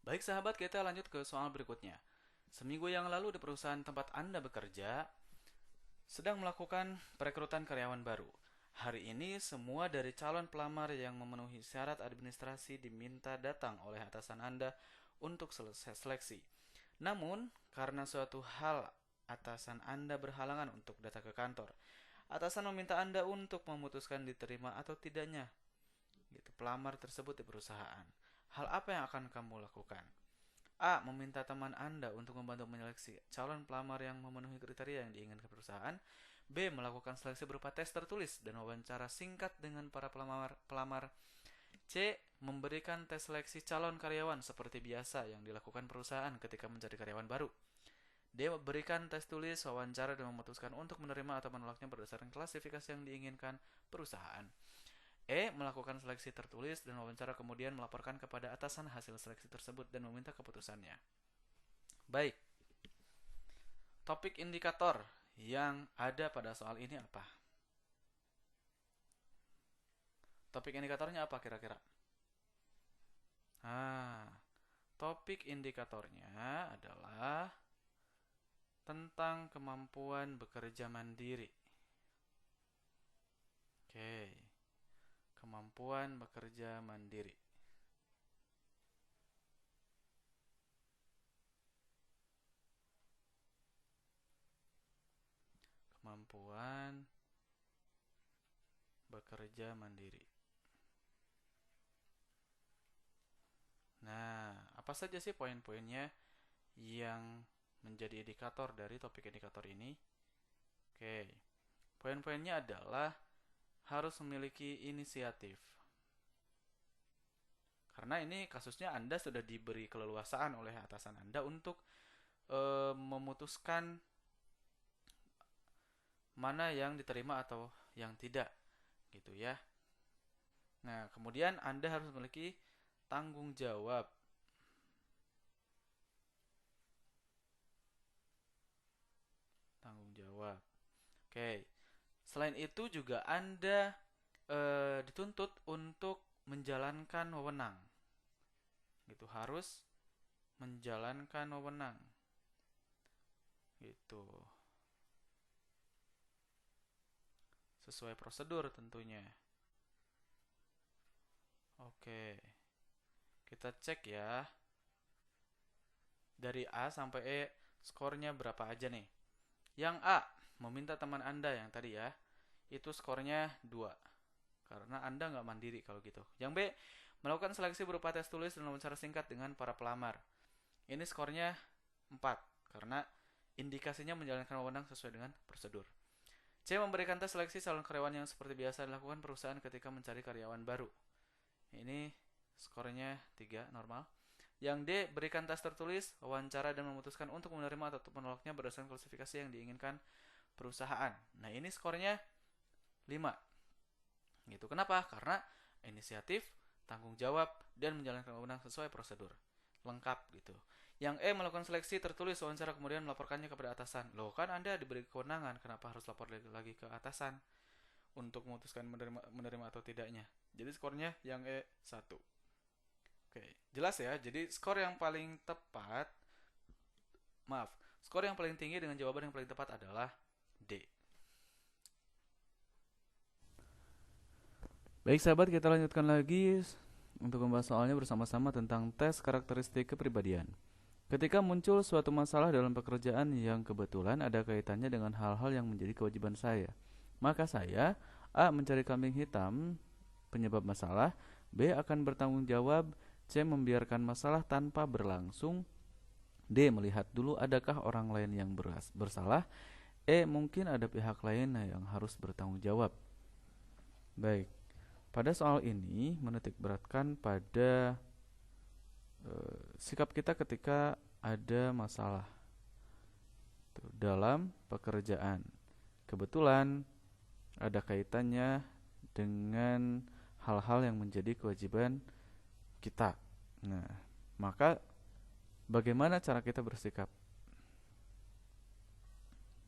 Baik sahabat, kita lanjut ke soal berikutnya. Seminggu yang lalu di perusahaan tempat Anda bekerja sedang melakukan perekrutan karyawan baru. Hari ini semua dari calon pelamar yang memenuhi syarat administrasi diminta datang oleh atasan Anda untuk selesai seleksi. Namun, karena suatu hal atasan Anda berhalangan untuk datang ke kantor, atasan meminta Anda untuk memutuskan diterima atau tidaknya gitu pelamar tersebut di perusahaan. Hal apa yang akan kamu lakukan? A. Meminta teman Anda untuk membantu menyeleksi calon pelamar yang memenuhi kriteria yang diinginkan perusahaan. B. Melakukan seleksi berupa tes tertulis dan wawancara singkat dengan para pelamar. C. Memberikan tes seleksi calon karyawan seperti biasa yang dilakukan perusahaan ketika mencari karyawan baru. D. Memberikan tes tulis, wawancara, dan memutuskan untuk menerima atau menolaknya berdasarkan klasifikasi yang diinginkan perusahaan. E. Melakukan seleksi tertulis dan wawancara kemudian melaporkan kepada atasan hasil seleksi tersebut dan meminta keputusannya. Baik, topik indikator yang ada pada soal ini apa? Topik indikatornya apa kira-kira? Ah, topik indikatornya adalah tentang kemampuan bekerja mandiri. Oke, kemampuan bekerja mandiri. Kemampuan bekerja mandiri. Nah, apa saja sih poin-poinnya yang menjadi indikator dari topik indikator ini? Oke, poin-poinnya adalah harus memiliki inisiatif. Karena ini kasusnya Anda sudah diberi keleluasaan oleh atasan Anda untuk memutuskan mana yang diterima atau yang tidak, gitu ya. Nah, kemudian Anda harus memiliki tanggung jawab. Tanggung jawab. Oke. Selain itu juga Anda dituntut untuk menjalankan wewenang. Gitu, harus menjalankan wewenang. Gitu. Sesuai prosedur tentunya. Oke. Kita cek ya. Dari A sampai E skornya berapa aja nih? Yang A, meminta teman Anda yang tadi ya, itu skornya 2. Karena Anda nggak mandiri kalau gitu. Yang B, melakukan seleksi berupa tes tulis dan wawancara singkat dengan para pelamar. Ini skornya 4. Karena indikasinya menjalankan wewenang sesuai dengan prosedur. C, memberikan tes seleksi calon karyawan yang seperti biasa dilakukan perusahaan ketika mencari karyawan baru. Ini skornya 3, normal. Yang D, berikan tes tertulis, wawancara dan memutuskan untuk menerima atau menolaknya berdasarkan klasifikasi yang diinginkan perusahaan. Nah, ini skornya 5. Gitu. Kenapa? Karena inisiatif, tanggung jawab, dan menjalankan wewenang sesuai prosedur. Lengkap gitu. Yang E, melakukan seleksi tertulis wawancara kemudian melaporkannya kepada atasan. Loh, kan Anda diberi kewenangan, kenapa harus lapor lagi ke atasan untuk memutuskan menerima atau tidaknya? Jadi skornya yang E 1. Oke, jelas ya. Jadi skor yang paling tepat, maaf, skor yang paling tinggi dengan jawaban yang paling tepat adalah D. Baik sahabat, kita lanjutkan lagi untuk membahas soalnya bersama-sama tentang tes karakteristik kepribadian. Ketika muncul suatu masalah dalam pekerjaan yang kebetulan ada kaitannya dengan hal-hal yang menjadi kewajiban saya, maka saya A. Mencari kambing hitam penyebab masalah, B. Akan bertanggung jawab, C. Membiarkan masalah tanpa berlangsung, D. Melihat dulu adakah orang lain yang bersalah, E. Mungkin ada pihak lain yang harus bertanggung jawab. Baik, pada soal ini menitik beratkan pada sikap kita ketika ada masalah dalam pekerjaan. Kebetulan ada kaitannya dengan hal-hal yang menjadi kewajiban kita. Nah, maka bagaimana cara kita bersikap?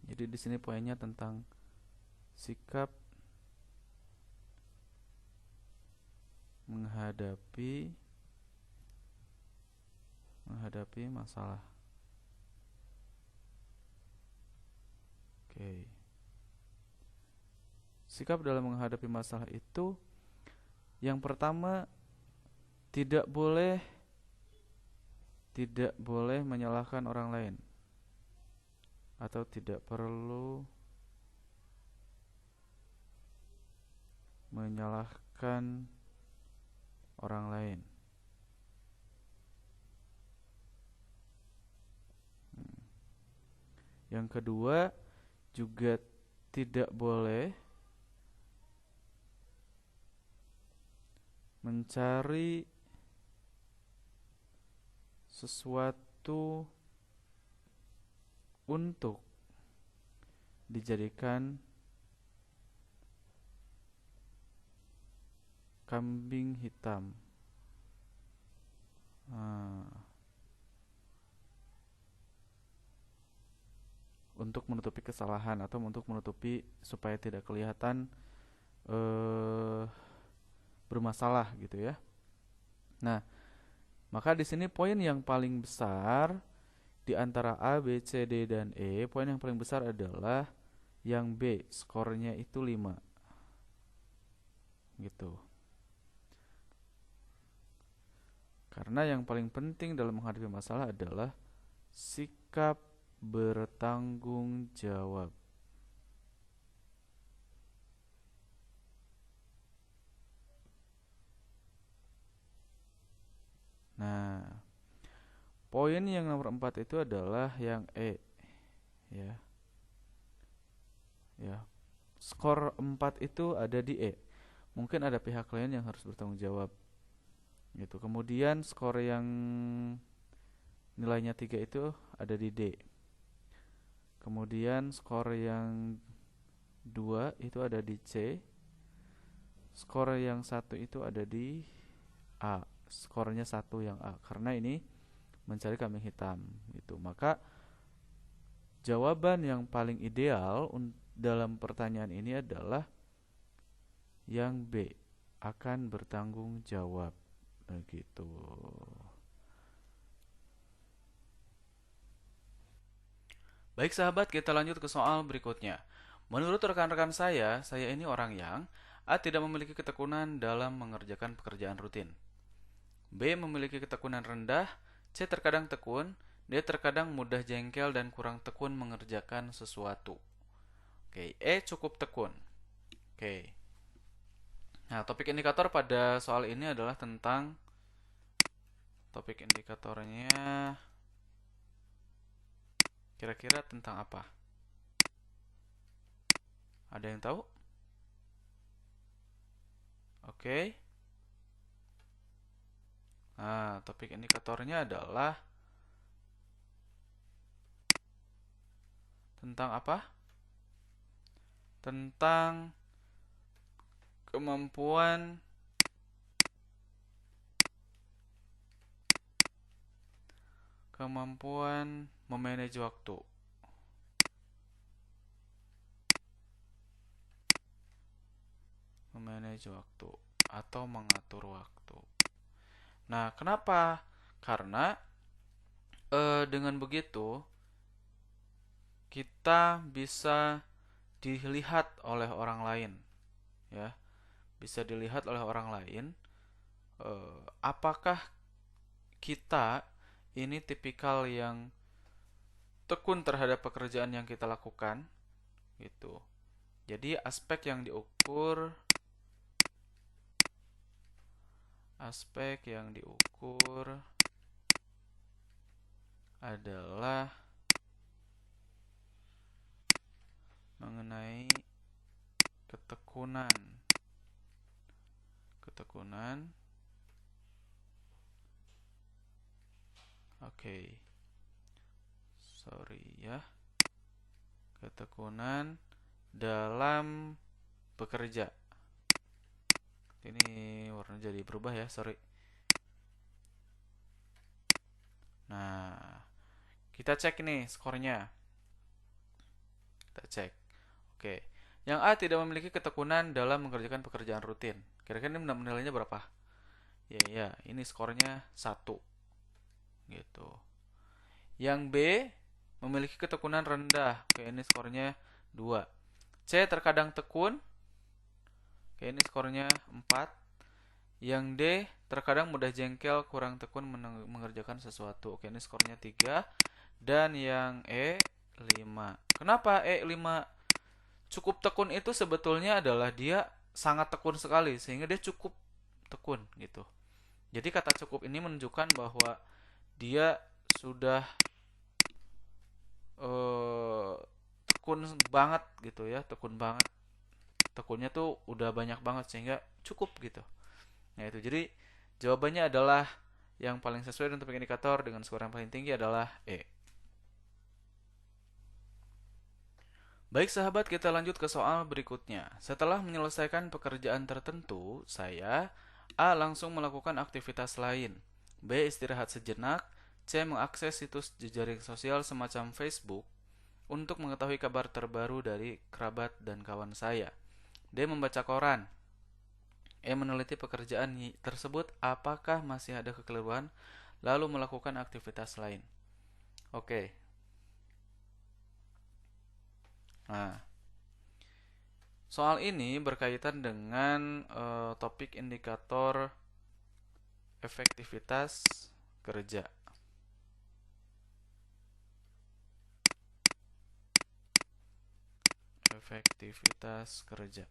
Jadi di sini poinnya tentang sikap menghadapi menghadapi masalah. Oke. Sikap dalam menghadapi masalah itu yang pertama tidak boleh menyalahkan orang lain atau tidak perlu menyalahkan orang lain. Yang kedua juga tidak boleh mencari sesuatu untuk dijadikan kambing hitam. Untuk menutupi kesalahan atau untuk menutupi supaya tidak kelihatan bermasalah gitu ya. Nah, maka di sini poin yang paling besar di antara A, B, C, D, dan E, poin yang paling besar adalah yang B, skornya itu 5. Gitu. Karena yang paling penting dalam menghadapi masalah adalah sikap bertanggung jawab. Nah, poin yang nomor 4 itu adalah yang E. Ya. Ya. Skor 4 itu ada di E. Mungkin ada pihak lain yang harus bertanggung jawab. Gitu. Kemudian skor yang nilainya 3 itu ada di D. Kemudian skor yang 2 itu ada di C. Skor yang 1 itu ada di A. Skornya 1 yang A. Karena ini mencari kambing hitam gitu. Maka jawaban yang paling ideal dalam pertanyaan ini adalah yang B, akan bertanggung jawab. Begitu. Baik sahabat, kita lanjut ke soal berikutnya. Menurut rekan-rekan saya ini orang yang A. tidak memiliki ketekunan dalam mengerjakan pekerjaan rutin, B. memiliki ketekunan rendah, C. terkadang tekun, D. terkadang mudah jengkel dan kurang tekun mengerjakan sesuatu. Oke, E. cukup tekun. Oke. Nah, topik indikator pada soal ini adalah tentang topik indikatornya kira-kira tentang apa? Ada yang tahu? Oke. Nah, topik indikatornya adalah tentang apa? Tentang kemampuan memanage waktu. Memanage waktu atau mengatur waktu. Nah, kenapa? Karena dengan begitu kita bisa dilihat oleh orang lain, ya, bisa dilihat oleh orang lain apakah kita ini tipikal yang tekun terhadap pekerjaan yang kita lakukan, gitu. Jadi aspek yang diukur adalah mengenai ketekunan. Oke. Sorry ya. Ketekunan dalam bekerja. Ini warna jadi berubah ya, sorry. Nah, kita cek nih skornya. Kita cek. Oke. Yang A tidak memiliki ketekunan dalam mengerjakan pekerjaan rutin. Kira-kira ini nilainya berapa? Ya, ini skornya 1. gitu. Yang B memiliki ketekunan rendah. Oke, ini skornya 2. C terkadang tekun. Oke, ini skornya 4. Yang D terkadang mudah jengkel, kurang tekun mengerjakan sesuatu. Oke, ini skornya 3. Dan yang E 5. Kenapa E 5? Cukup tekun itu sebetulnya adalah dia sangat tekun sekali sehingga dia cukup tekun gitu. Jadi kata cukup ini menunjukkan bahwa dia sudah tekun banget gitu ya, tekun banget. Tekunnya tuh udah banyak banget sehingga cukup gitu. Nah itu jadi jawabannya adalah yang paling sesuai dengan topik indikator dengan skor yang paling tinggi adalah E. Baik sahabat, kita lanjut ke soal berikutnya. Setelah menyelesaikan pekerjaan tertentu, saya A. langsung melakukan aktivitas lain, B. istirahat sejenak, C. mengakses situs jejaring sosial semacam Facebook untuk mengetahui kabar terbaru dari kerabat dan kawan saya, D. membaca koran, E. meneliti pekerjaan tersebut apakah masih ada kekeliruan, lalu melakukan aktivitas lain. Oke. Nah, soal ini berkaitan dengan topik indikator efektivitas kerja. Efektivitas kerja.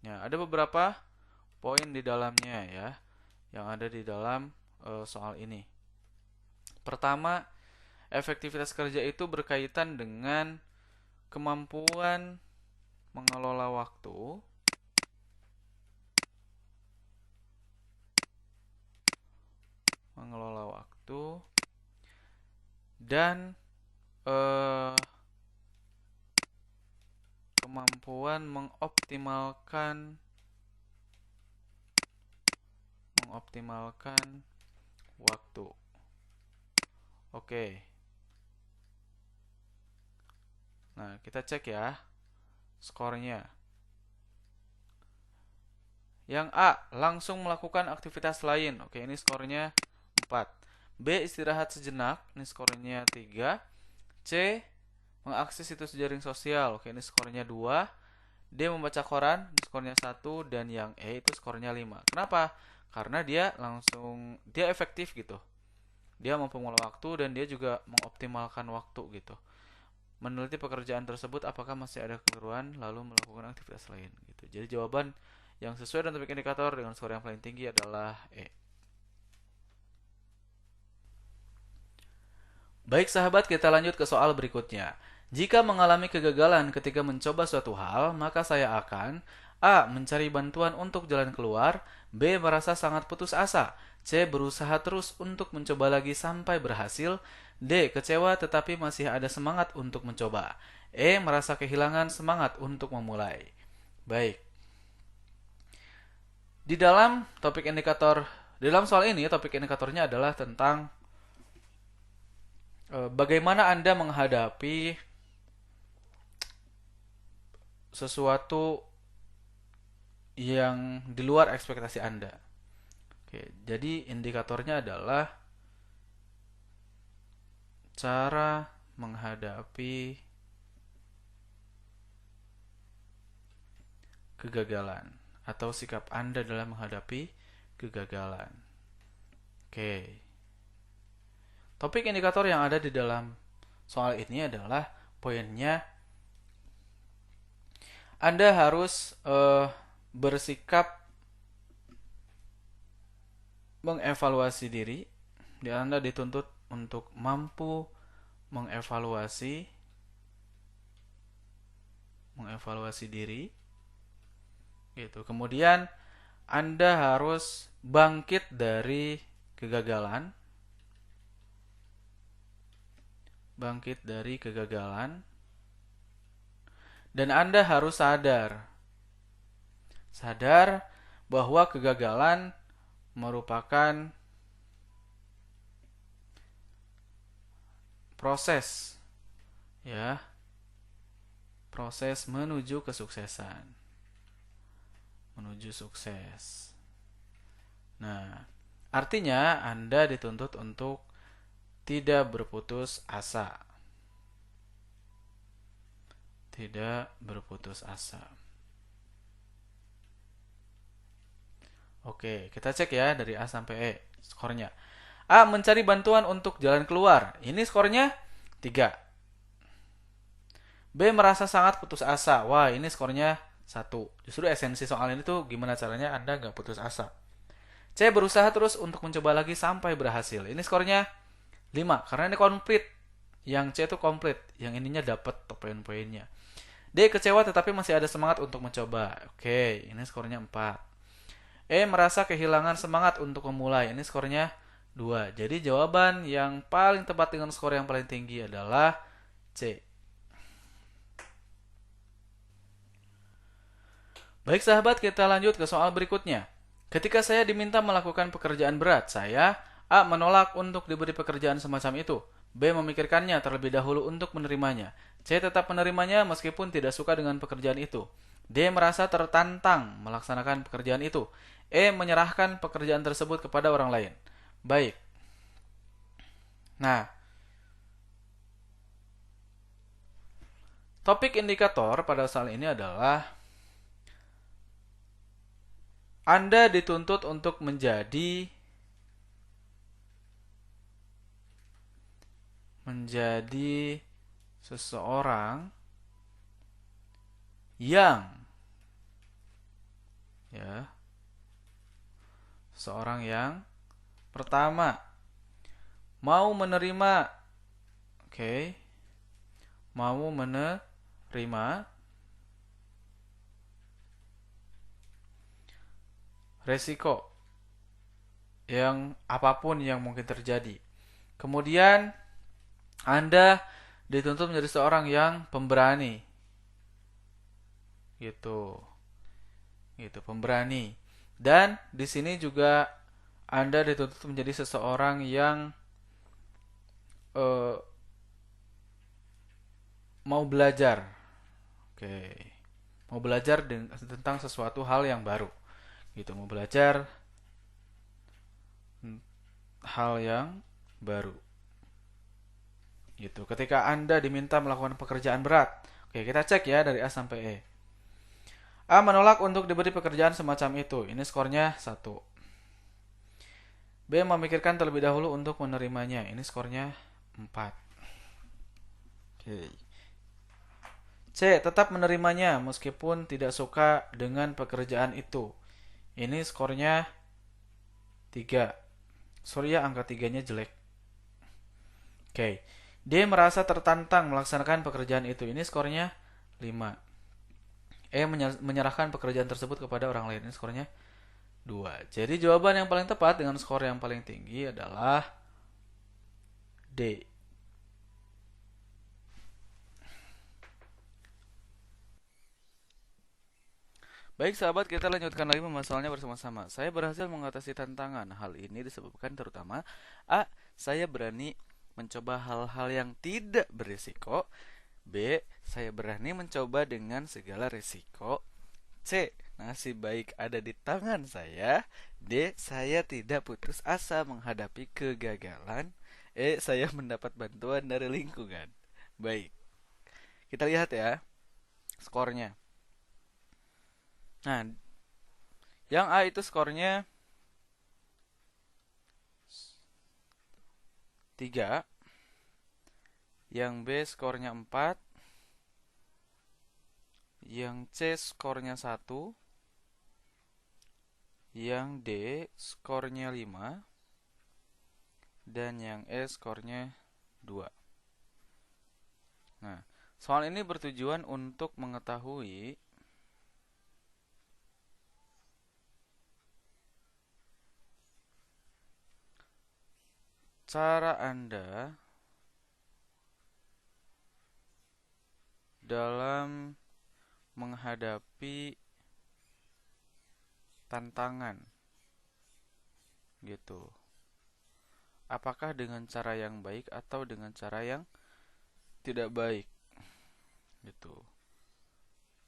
Ya, ada beberapa poin di dalamnya ya, yang ada di dalam soal ini. Pertama, efektivitas kerja itu berkaitan dengan kemampuan mengelola waktu, dan kemampuan mengoptimalkan waktu. Oke. Nah, kita cek ya skornya. Yang A, langsung melakukan aktivitas lain. Oke, ini skornya 4. B, istirahat sejenak. Ini skornya 3. C, mengakses situs jaring sosial. Oke, ini skornya 2. D, membaca koran. Ini skornya 1. Dan yang E itu skornya 5. Kenapa? Karena dia efektif gitu. Dia mampu mengelola waktu dan dia juga mengoptimalkan waktu gitu. Meneliti pekerjaan tersebut apakah masih ada kekeliruan lalu melakukan aktivitas lain gitu. Jadi jawaban yang sesuai dengan topik indikator dengan skor yang paling tinggi adalah E. Baik sahabat, kita lanjut ke soal berikutnya. Jika mengalami kegagalan ketika mencoba suatu hal, maka saya akan A. mencari bantuan untuk jalan keluar, B. merasa sangat putus asa, C. berusaha terus untuk mencoba lagi sampai berhasil, D. kecewa tetapi masih ada semangat untuk mencoba, E. merasa kehilangan semangat untuk memulai. Baik. Di dalam soal ini topik indikatornya adalah tentang bagaimana Anda menghadapi sesuatu yang di luar ekspektasi Anda. Oke, jadi indikatornya adalah cara menghadapi kegagalan atau sikap Anda dalam menghadapi kegagalan. Oke. Topik indikator yang ada di dalam soal ini adalah poinnya Anda harus bersikap mengevaluasi diri. Anda dituntut untuk mampu mengevaluasi diri gitu. Kemudian Anda harus bangkit dari kegagalan. Dan Anda harus sadar bahwa kegagalan merupakan proses ya, proses menuju kesuksesan, menuju sukses. Nah, Artinya, Anda dituntut untuk tidak berputus asa. Tidak berputus asa. Oke, kita cek ya dari A sampai E skornya. A mencari bantuan untuk jalan keluar. Ini skornya 3. B merasa sangat putus asa. Wah, ini skornya 1. Justru esensi soal ini tuh gimana caranya Anda nggak putus asa. C berusaha terus untuk mencoba lagi sampai berhasil. Ini skornya 5 karena ini komplit. Yang C itu komplit, yang ininya dapat poin-poinnya. D kecewa tetapi masih ada semangat untuk mencoba. Oke, ini skornya 4. E merasa kehilangan semangat untuk memulai. Ini skornya 2. Jadi jawaban yang paling tepat dengan skor yang paling tinggi adalah C. Baik sahabat, kita lanjut ke soal berikutnya. Ketika saya diminta melakukan pekerjaan berat, saya A. menolak untuk diberi pekerjaan semacam itu. B. memikirkannya terlebih dahulu untuk menerimanya. C. tetap menerimanya meskipun tidak suka dengan pekerjaan itu. D. merasa tertantang melaksanakan pekerjaan itu. E. menyerahkan pekerjaan tersebut kepada orang lain. Baik. Nah, topik indikator pada soal ini adalah Anda dituntut untuk menjadi seseorang yang ya, seorang yang pertama mau menerima, oke, mau menerima resiko yang apapun yang mungkin terjadi. Kemudian Anda dituntut menjadi seorang yang pemberani. Gitu. Gitu, pemberani. Dan di sini juga Anda dituntut menjadi seseorang yang eh, mau belajar. Oke. Mau belajar tentang sesuatu hal yang baru. Gitu, mau belajar hal yang baru. Gitu. Ketika Anda diminta melakukan pekerjaan berat. Oke, kita cek ya dari A sampai E. A menolak untuk diberi pekerjaan semacam itu. Ini skornya 1. B memikirkan terlebih dahulu untuk menerimanya. Ini skornya 4. Oke. C tetap menerimanya meskipun tidak suka dengan pekerjaan itu. Ini skornya 3. Sorry ya, angka 3-nya jelek. Oke. D merasa tertantang melaksanakan pekerjaan itu. Ini skornya 5. E menyerahkan pekerjaan tersebut kepada orang lain. Ini skornya 2. Jadi jawaban yang paling tepat dengan skor yang paling tinggi adalah D. Baik sahabat, kita lanjutkan lagi pembahasannya bersama-sama. Saya berhasil mengatasi tantangan. Hal ini disebabkan terutama A. Saya berani mencoba hal-hal yang tidak berisiko. B. Saya berani mencoba dengan segala risiko. C. Nasib baik ada di tangan saya. D. Saya tidak putus asa menghadapi kegagalan. E. Saya mendapat bantuan dari lingkungan. Baik, kita lihat ya skornya. Nah, yang A itu skornya 3, yang B skornya 4, yang C skornya 1, yang D skornya 5, dan yang E skornya 2. Nah, soal ini bertujuan untuk mengetahui cara Anda dalam menghadapi tantangan gitu. Apakah dengan cara yang baik atau dengan cara yang tidak baik gitu.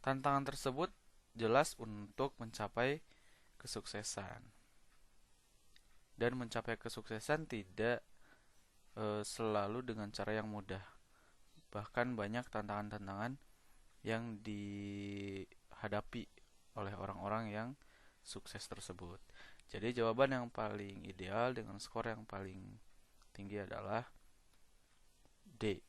Tantangan tersebut jelas untuk mencapai kesuksesan. Dan mencapai kesuksesan tidak selalu dengan cara yang mudah. Bahkan banyak tantangan-tantangan yang dihadapi oleh orang-orang yang sukses tersebut. Jadi jawaban yang paling ideal dengan skor yang paling tinggi adalah D.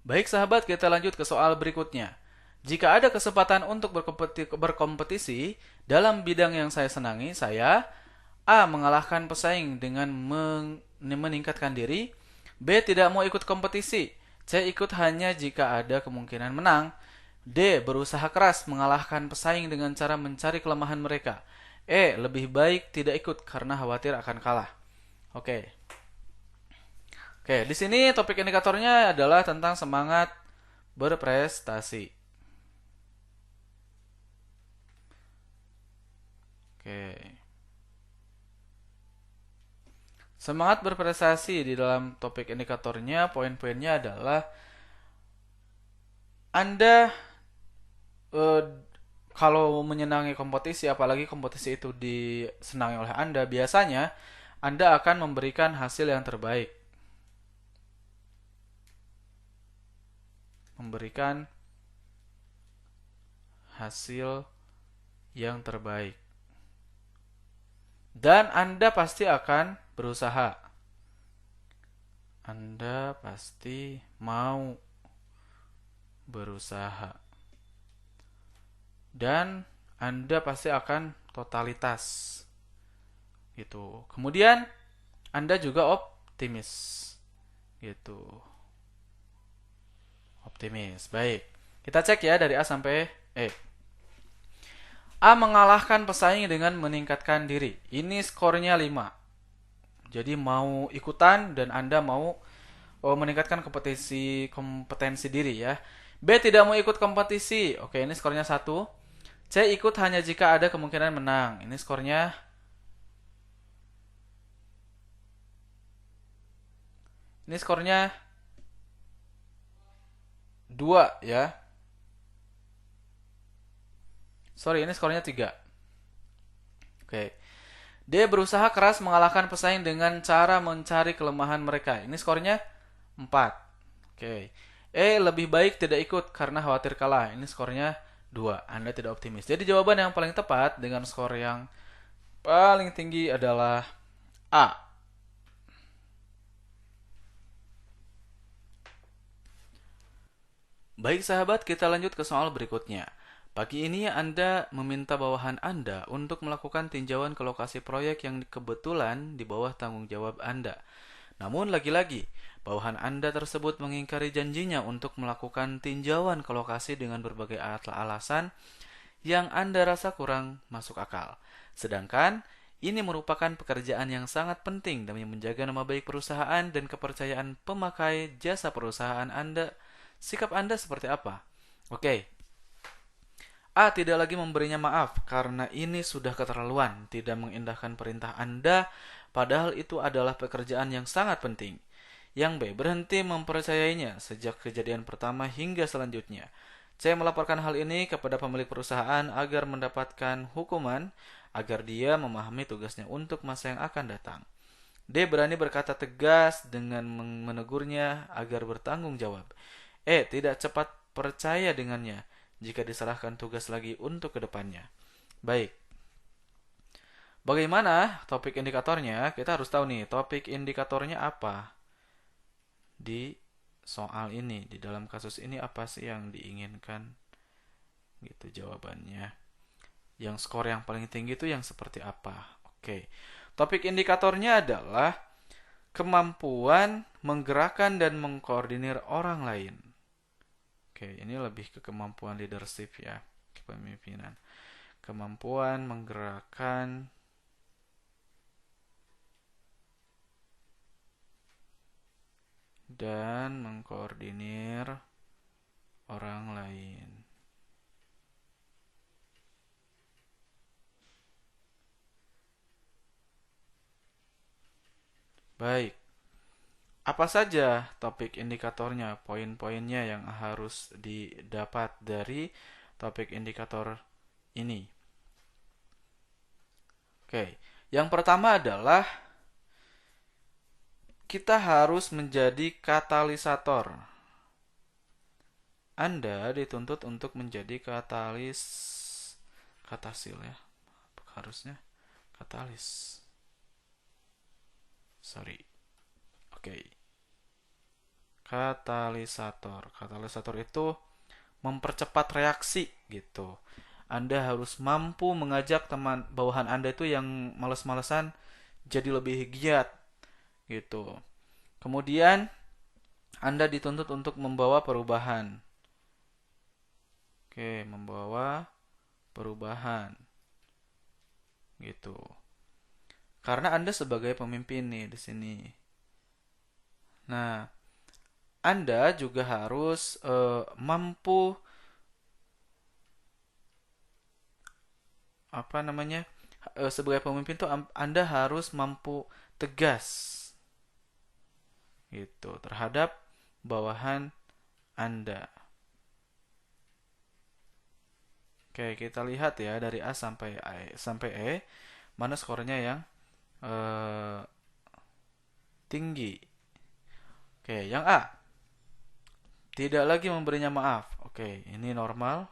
Baik sahabat, kita lanjut ke soal berikutnya. Jika ada kesempatan untuk berkompetisi dalam bidang yang saya senangi, saya A. Mengalahkan pesaing dengan meningkatkan diri. B. Tidak mau ikut kompetisi. C. Ikut hanya jika ada kemungkinan menang. D. Berusaha keras mengalahkan pesaing dengan cara mencari kelemahan mereka. E. Lebih baik tidak ikut karena khawatir akan kalah. Oke. Oke, di sini topik indikatornya adalah tentang semangat berprestasi. Oke. Semangat berprestasi di dalam topik indikatornya, poin-poinnya adalah Anda kalau menyenangi kompetisi, apalagi kompetisi itu disenangi oleh Anda, biasanya Anda akan memberikan hasil yang terbaik. Memberikan hasil yang terbaik. Dan Anda pasti akan berusaha. Anda pasti mau berusaha. Dan Anda pasti akan totalitas. Gitu. Kemudian Anda juga optimis. Gitu. Optimis. Baik. Kita cek ya dari A sampai E. A mengalahkan pesaing dengan meningkatkan diri. Ini skornya 5. Jadi mau ikutan dan Anda mau meningkatkan kompetensi diri ya. B. Tidak mau ikut kompetisi. Oke, ini skornya 1. C. Ikut hanya jika ada kemungkinan menang. Ini skornya 2 ya. Sorry, ini skornya 3. Oke. D. Berusaha keras mengalahkan pesaing dengan cara mencari kelemahan mereka. Ini skornya 4. Oke. E. Lebih baik tidak ikut karena khawatir kalah. Ini skornya 2. Anda tidak optimis. Jadi jawaban yang paling tepat dengan skor yang paling tinggi adalah A. Baik sahabat, kita lanjut ke soal berikutnya. Pagi ini Anda meminta bawahan Anda untuk melakukan tinjauan ke lokasi proyek yang kebetulan di bawah tanggung jawab Anda. Namun lagi-lagi, bawahan Anda tersebut mengingkari janjinya untuk melakukan tinjauan ke lokasi dengan berbagai alasan yang Anda rasa kurang masuk akal. Sedangkan ini merupakan pekerjaan yang sangat penting demi menjaga nama baik perusahaan dan kepercayaan pemakai jasa perusahaan Anda. Sikap Anda seperti apa? Oke. A. Tidak lagi memberinya maaf karena ini sudah keterlaluan, tidak mengindahkan perintah Anda, padahal itu adalah pekerjaan yang sangat penting. Yang B. Berhenti mempercayainya sejak kejadian pertama hingga selanjutnya. C. Melaporkan hal ini kepada pemilik perusahaan agar mendapatkan hukuman, agar dia memahami tugasnya untuk masa yang akan datang. D. Berani berkata tegas dengan menegurnya agar bertanggung jawab. E. Tidak cepat percaya dengannya jika diserahkan tugas lagi untuk kedepannya. Baik. Bagaimana topik indikatornya? Kita harus tahu nih, topik indikatornya apa di soal ini. Di dalam kasus ini apa sih yang diinginkan? Gitu jawabannya. Yang skor yang paling tinggi itu yang seperti apa? Oke. Topik indikatornya adalah kemampuan menggerakkan dan mengkoordinir orang lain. Oke, ini lebih ke kemampuan leadership ya, kepemimpinan. Kemampuan menggerakkan dan mengkoordinir orang lain. Baik. Apa saja topik indikatornya, poin-poinnya yang harus didapat dari topik indikator ini. Oke, yang pertama adalah kita harus menjadi katalisator. Anda dituntut untuk menjadi katasil ya. Harusnya katalis. Sorry. Oke. Katalisator. Katalisator itu mempercepat reaksi gitu. Anda harus mampu mengajak teman bawahan Anda itu yang males-malesan jadi lebih giat gitu. Kemudian Anda dituntut untuk membawa perubahan. Oke, membawa perubahan gitu. Karena Anda sebagai pemimpin nih di sini. Nah, Anda juga harus mampu sebagai pemimpin tuh Anda harus mampu tegas gitu terhadap bawahan Anda. Oke, kita lihat ya dari A sampai E mana skornya yang tinggi. Oke, yang A tidak lagi memberinya maaf. Oke, ini normal.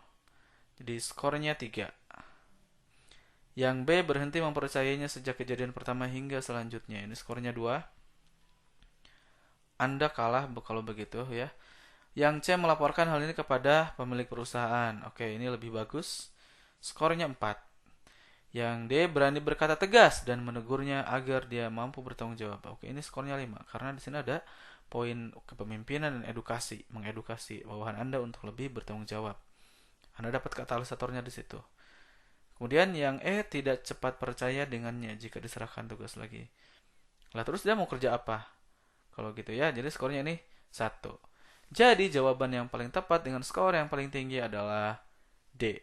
Jadi skornya 3. Yang B berhenti mempercayainya sejak kejadian pertama hingga selanjutnya. Ini skornya 2. Anda kalah kalau begitu ya. Yang C melaporkan hal ini kepada pemilik perusahaan. Oke, ini lebih bagus. Skornya 4. Yang D berani berkata tegas dan menegurnya agar dia mampu bertanggung jawab. Oke, ini skornya 5. Karena di sini ada poin kepemimpinan dan edukasi, mengedukasi bawahan Anda untuk lebih bertanggung jawab. Anda dapat katalisatornya di situ. Kemudian yang E tidak cepat percaya dengannya jika diserahkan tugas lagi. Lah terus dia mau kerja apa? Kalau gitu ya, jadi skornya ini 1. Jadi jawaban yang paling tepat dengan skor yang paling tinggi adalah D.